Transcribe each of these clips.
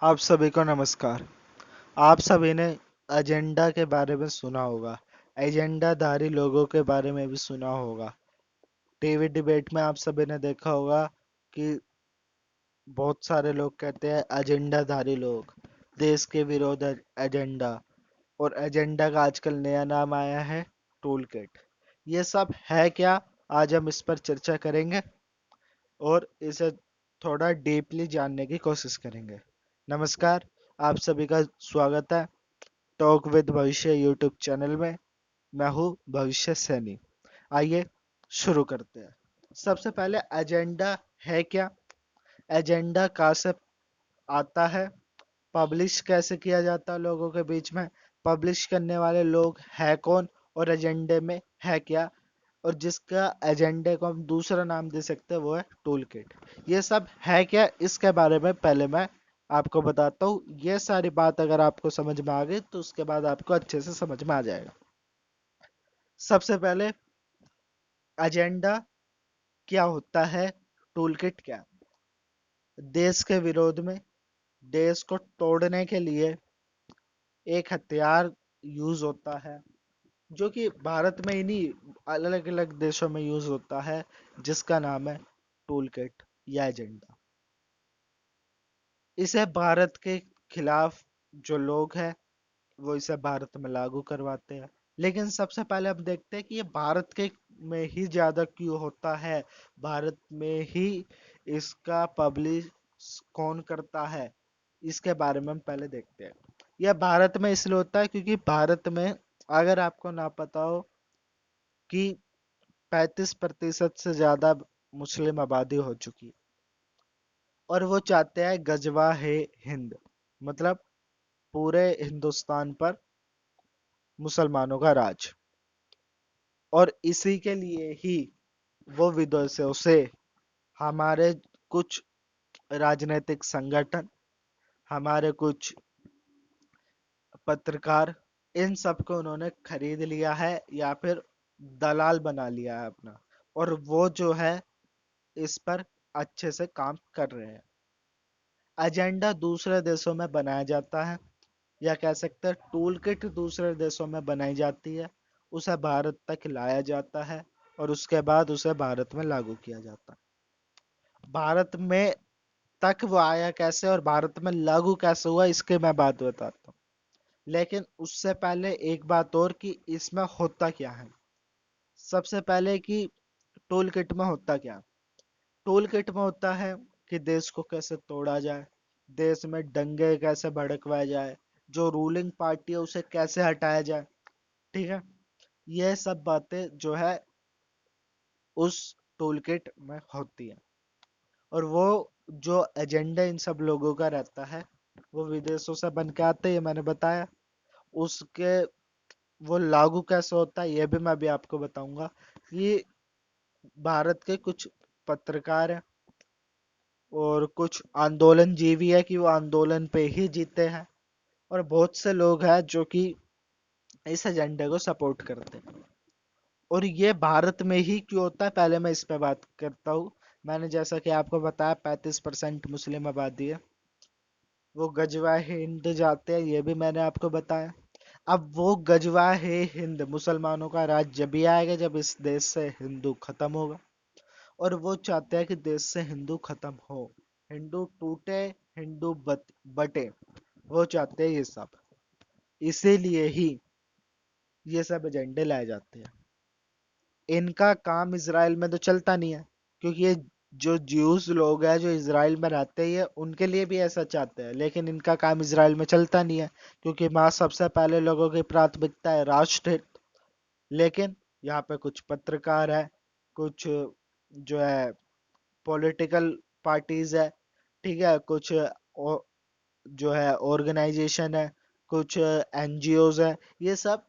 आप सभी को नमस्कार। आप सभी ने एजेंडा के बारे में सुना होगा। एजेंडाधारी लोगों के बारे में भी सुना होगा। टीवी डिबेट में आप सभी ने देखा होगा कि बहुत सारे लोग कहते हैं एजेंडाधारी लोग, देश के विरोध एजेंडा। और एजेंडा का आजकल नया नाम आया है, टूल किट। ये सब है क्या? आज हम इस पर चर्चा करेंगे और इसे थोड़ा डीपली जानने की कोशिश करेंगे। नमस्कार, आप सभी का स्वागत है टॉक विद भविष्य यूट्यूब चैनल में। मैं हूँ भविष्य सैनी। आइए शुरू करते हैं। सबसे पहले एजेंडा है क्या? एजेंडा कहाँ से आता है? पब्लिश कैसे किया जाता है लोगों के बीच में? पब्लिश करने वाले लोग है कौन? और एजेंडे में है क्या? और जिसका एजेंडे को हम दूसरा नाम दे सकते हैं वो है टूल किट। ये सब है क्या, इसके बारे में पहले मैं आपको बताता हूँ। ये सारी बात अगर आपको समझ में आ गई तो उसके बाद आपको अच्छे से समझ में आ जाएगा। सबसे पहले एजेंडा क्या होता है, टूल किट क्या? देश के विरोध में, देश को तोड़ने के लिए एक हथियार यूज होता है, जो कि भारत में ही नहीं, अलग अलग देशों में यूज होता है, जिसका नाम है टूल किट या एजेंडा। इसे भारत के खिलाफ जो लोग हैं वो इसे भारत में लागू करवाते हैं। लेकिन सबसे पहले हम देखते हैं कि ये भारत के में ही ज्यादा क्यों होता है, भारत में ही इसका पब्लिश कौन करता है, इसके बारे में हम पहले देखते हैं। यह भारत में इसलिए होता है क्योंकि भारत में, अगर आपको ना पता हो, कि 35% से ज्यादा मुस्लिम आबादी हो चुकी है और वो चाहते हैं गजवा है हिंद, मतलब पूरे हिंदुस्तान पर मुसलमानों का राज। और इसी के लिए ही वो विदेशों से हमारे कुछ राजनीतिक संगठन, हमारे कुछ पत्रकार, इन सबको उन्होंने खरीद लिया है या फिर दलाल बना लिया है अपना। और वो जो है इस पर अच्छे से काम कर रहे हैं। एजेंडा दूसरे देशों में बनाया जाता है, या कह सकते हैं टूल किट दूसरे देशों में बनाई जाती है, उसे भारत तक लाया जाता है और उसके बाद उसे भारत में लागू किया जाता है। भारत में तक वो आया कैसे और भारत में लागू कैसे हुआ, इसके मैं बात बताता हूँ। लेकिन उससे पहले एक बात और, कि इसमें होता क्या है। सबसे पहले कि टूल किट में होता क्या। टूल किट में होता है कि देश को कैसे तोड़ा जाए, देश में दंगे कैसे भड़कवाए जाए, जो रूलिंग पार्टी है उसे कैसे हटाया जाए। ठीक है, ये सब बातें जो है उस टूल किट में होती है। और वो जो एजेंडा इन सब लोगों का रहता है वो विदेशों से बन के आते हैं, मैंने बताया। उसके वो लागू कैसे होता है ये भी मैं अभी आपको बताऊंगा। कि भारत के कुछ पत्रकार हैं और कुछ आंदोलन जीवी है कि वो आंदोलन पे ही जीते हैं, और बहुत से लोग हैं जो कि इस एजेंडे को सपोर्ट करते हैं। और ये भारत में ही क्यों होता है, पहले मैं इस पे बात करता हूँ। मैंने जैसा कि आपको बताया 35% मुस्लिम आबादी है, वो गजवा हिंद जाते हैं, ये भी मैंने आपको बताया। अब वो गजवा है हिंद, मुसलमानों का राज जब भी आएगा जब इस देश से हिंदू खत्म होगा। और वो चाहते हैं कि देश से हिंदू खत्म हो, हिंदू टूटे, हिंदू बटे। वो चाहते हैं ये सब। इसीलिए ही ये सब एजेंडे लाए जाते हैं। इनका काम इसराइल में तो चलता नहीं है, क्योंकि ये जो ज्यूस लोग हैं जो इसराइल में रहते हैं उनके लिए भी ऐसा चाहते हैं, लेकिन इनका काम इसराइल में चलता नहीं है, क्योंकि वहाँ सबसे पहले लोगों की प्राथमिकता है राष्ट्रहित। लेकिन यहाँ पे कुछ पत्रकार है, कुछ जो है पॉलिटिकल पार्टीज है, ठीक है, कुछ जो है ऑर्गेनाइजेशन है, कुछ एनजीओज है, ये सब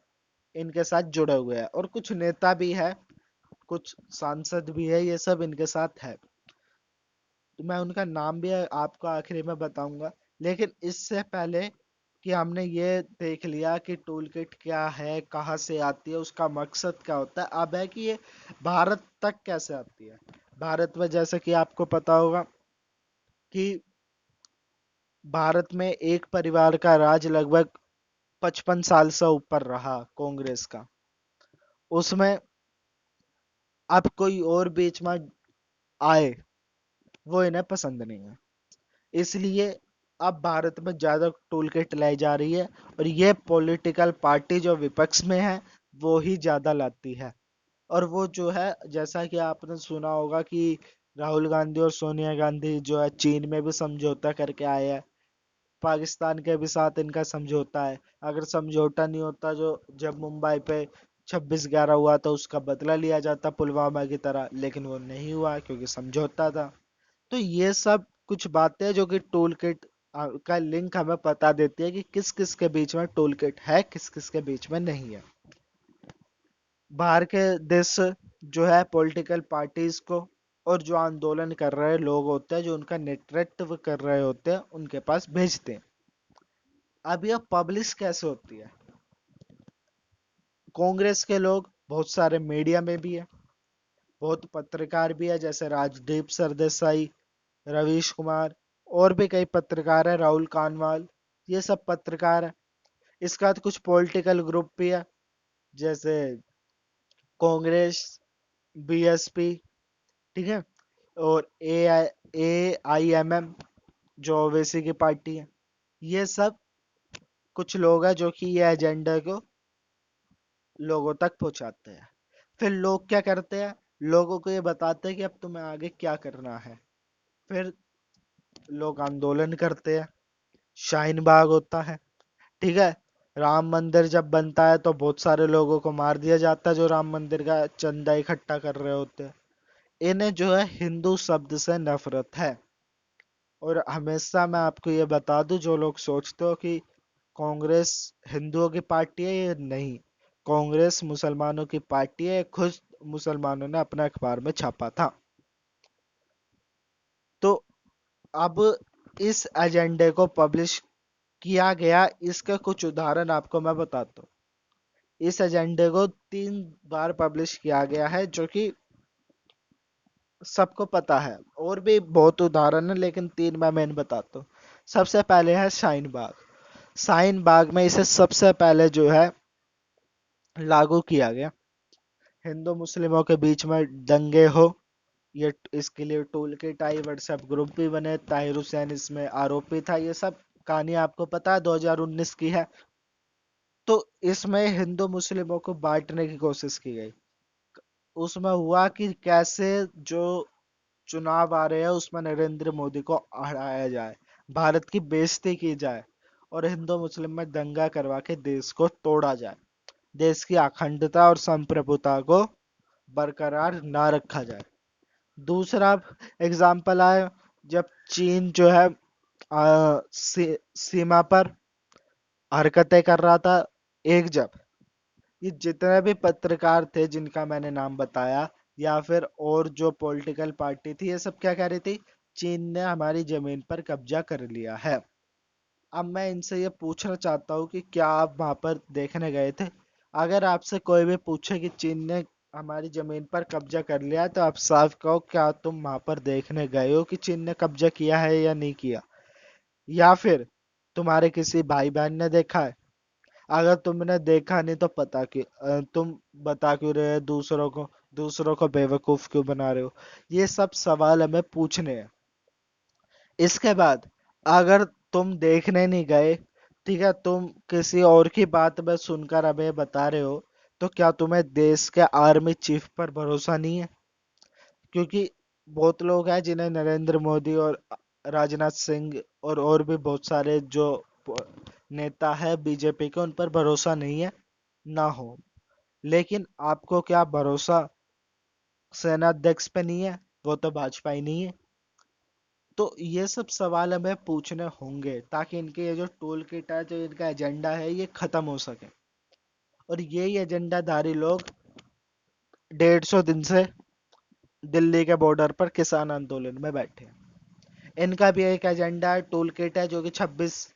इनके साथ जुड़े हुए हैं। और कुछ नेता भी है, कुछ सांसद भी है, ये सब इनके साथ है। तो मैं उनका नाम भी आपको आखिरी में बताऊंगा। लेकिन इससे पहले कि हमने ये देख लिया कि टूल किट क्या है, कहाँ से आती है, उसका मकसद क्या होता है, अब है कि ये भारत तक कैसे आती है। भारत में जैसे कि आपको पता होगा कि भारत में एक परिवार का राज लगभग 55 साल से ऊपर रहा कांग्रेस का। उसमें अब कोई और बीच में आए, वो इन्हें पसंद नहीं है। इसलिए अब भारत में ज्यादा टूल किट लाई जा रही है, और ये पॉलिटिकल पार्टी जो विपक्ष में है वो ही ज्यादा लाती है। और वो जो है, जैसा कि आपने सुना होगा कि राहुल गांधी और सोनिया गांधी जो है चीन में भी समझौता करके आए हैं। पाकिस्तान के भी साथ इनका समझौता है। अगर समझौता नहीं होता, जो जब मुंबई पे 26/11 हुआ तो उसका बदला लिया जाता पुलवामा की तरह, लेकिन वो नहीं हुआ क्योंकि समझौता था। तो ये सब कुछ बातें हैं जो कि टूल किट का लिंक हमें बता देती है कि किस किस के बीच में टूल किट है, किस किस के बीच में नहीं है। बाहर के देश जो है पॉलिटिकल पार्टीज को और जो आंदोलन कर रहे लोग होते हैं, जो उनका नेतृत्व कर रहे होते हैं, उनके पास भेजते हैं। अब यह पब्लिश कैसे होती है? कांग्रेस के लोग बहुत सारे मीडिया में भी है, बहुत पत्रकार भी है, जैसे राजदीप सरदेसाई, रवीश कुमार, और भी कई पत्रकार है, राहुल कानवाल, ये सब पत्रकार है। इसके बाद कुछ पॉलिटिकल ग्रुप भी है, जैसे कांग्रेस, बीएसपी, ठीक है, और AIMM जो ओवैसी की पार्टी है। ये सब कुछ लोग हैं जो कि ये एजेंडा को लोगों तक पहुंचाते हैं। फिर लोग क्या करते हैं? लोगों को ये बताते हैं कि अब तुम्हें आगे क्या करना है। फिर लोग आंदोलन करते हैं, शाहीन बाग होता है, ठीक है। राम मंदिर जब बनता है तो बहुत सारे लोगों को मार दिया जाता है जो राम मंदिर का चंदा इकट्ठा कर रहे होते हैं। इन्हें जो है हिंदू शब्द से नफरत है। और हमेशा मैं आपको ये बता दूं, जो लोग सोचते हो कि कांग्रेस हिंदुओं की पार्टी है, ये नहीं। कांग्रेस मुसलमानों की पार्टी है, खुद मुसलमानों ने अपना अखबार में छापा था। तो अब इस एजेंडे को पब्लिश किया गया, इसका कुछ उदाहरण आपको मैं बताता हूँ। इस एजेंडे को 3 बार पब्लिश किया गया है, जो कि सबको पता है। और भी बहुत उदाहरण है, लेकिन 3 मैं मेन बताता हूँ। सबसे पहले है शाहीन बाग। शाहीन बाग में इसे सबसे पहले जो है लागू किया गया। हिंदू मुस्लिमों के बीच में दंगे हो, ये इसके लिए टूल किट आई, व्हाट्सएप ग्रुप भी बने, ताहिर हुसैन इसमें आरोपी था, ये सब कहानी आपको पता है, 2019 की है। तो इसमें हिंदू मुस्लिमों को बांटने की कोशिश की गई। उसमें हुआ कि कैसे जो चुनाव आ रहे हैं उसमें नरेंद्र मोदी को हराया जाए, भारत की बेइज्जती की जाए, और हिंदू मुस्लिम में दंगा करवा के देश को तोड़ा जाए, देश की अखंडता और संप्रभुता को बरकरार ना रखा जाए। दूसरा एग्जाम्पल आया, जब चीन जो है सीमा पर हरकतें कर रहा था। एक जब ये जितने भी पत्रकार थे जिनका मैंने नाम बताया, या फिर और जो पॉलिटिकल पार्टी थी, ये सब क्या कह रही थी? चीन ने हमारी जमीन पर कब्जा कर लिया है। अब मैं इनसे ये पूछना चाहता हूँ कि क्या आप वहां पर देखने गए थे? अगर आपसे कोई भी पूछे कि चीन ने हमारी जमीन पर कब्जा कर लिया है, तो आप साफ कहो, क्या तुम वहां पर देखने गए हो कि चीन ने कब्जा किया है या नहीं किया? या फिर तुम्हारे किसी भाई बहन ने देखा है? अगर तुमने देखा नहीं तो तुम बता क्यों रहे हो दूसरों को? दूसरों को बेवकूफ क्यों बना रहे हो? ये सब सवाल हमें पूछने हैं। इसके बाद, अगर तुम देखने नहीं गए, ठीक है, तुम किसी और की बात में सुनकर हमें बता रहे हो, तो क्या तुम्हें देश के आर्मी चीफ पर भरोसा नहीं है? क्योंकि बहुत लोग हैं जिन्हें नरेंद्र मोदी और राजनाथ सिंह और भी बहुत सारे जो नेता है बीजेपी के, उन पर भरोसा नहीं है। ना हो, लेकिन आपको क्या भरोसा सेना अध्यक्ष पे नहीं है? वो तो भाजपा ही नहीं है। तो ये सब सवाल हमें पूछने होंगे, ताकि इनके ये जो टूल किट है, जो इनका एजेंडा है, ये खत्म हो सके। और यही एजेंडाधारी लोग 150 दिन से दिल्ली के बॉर्डर पर किसान आंदोलन में बैठे हैं। इनका भी एक एजेंडा है, टूल किट है, जो कि 26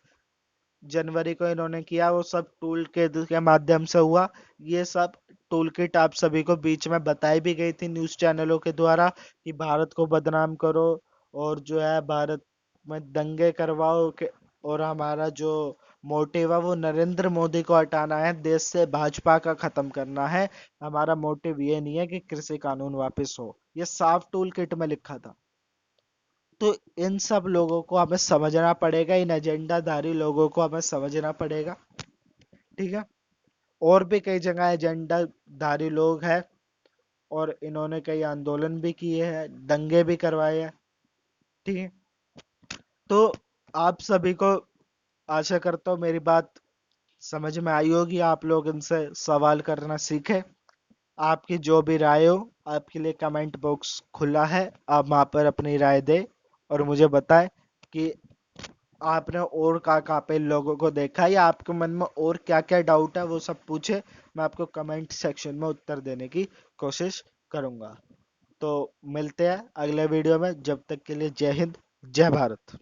जनवरी को इन्होंने किया। वो सब टूल किट के माध्यम से हुआ। ये सब टूल किट आप सभी को बीच में बताई भी गई थी न्यूज चैनलों के द्वारा, कि भारत को बदनाम करो, और जो है भारत में दंगे करवाओ के, और हमारा जो मोटिव है वो नरेंद्र मोदी को हटाना है, देश से भाजपा का खत्म करना है। हमारा मोटिव ये नहीं है कि कृषि कानून वापस हो। ये साफ टूल किट में लिखा था। तो इन सब लोगों को हमें समझना पड़ेगा, इन एजेंडाधारी लोगों को हमें समझना पड़ेगा। ठीक है। और भी कई जगह एजेंडाधारी लोग हैं, और इन्होंने कई आंदोलन भी किए हैं, दंगे भी करवाए हैं। ठीक है। तो आप सभी को, आशा करता हूँ मेरी बात समझ में आई होगी, आप लोग इनसे सवाल करना सीखें। आपकी जो भी राय हो, आपके लिए कमेंट बॉक्स खुला है, आप वहां पर अपनी राय दें और मुझे बताएं कि आपने और कहाँ पे इन लोगों को देखा है, या आपके मन में और क्या क्या डाउट है वो सब पूछे। मैं आपको कमेंट सेक्शन में उत्तर देने की कोशिश करूंगा। तो मिलते हैं अगले वीडियो में, जब तक के लिए जय हिंद, जय भारत।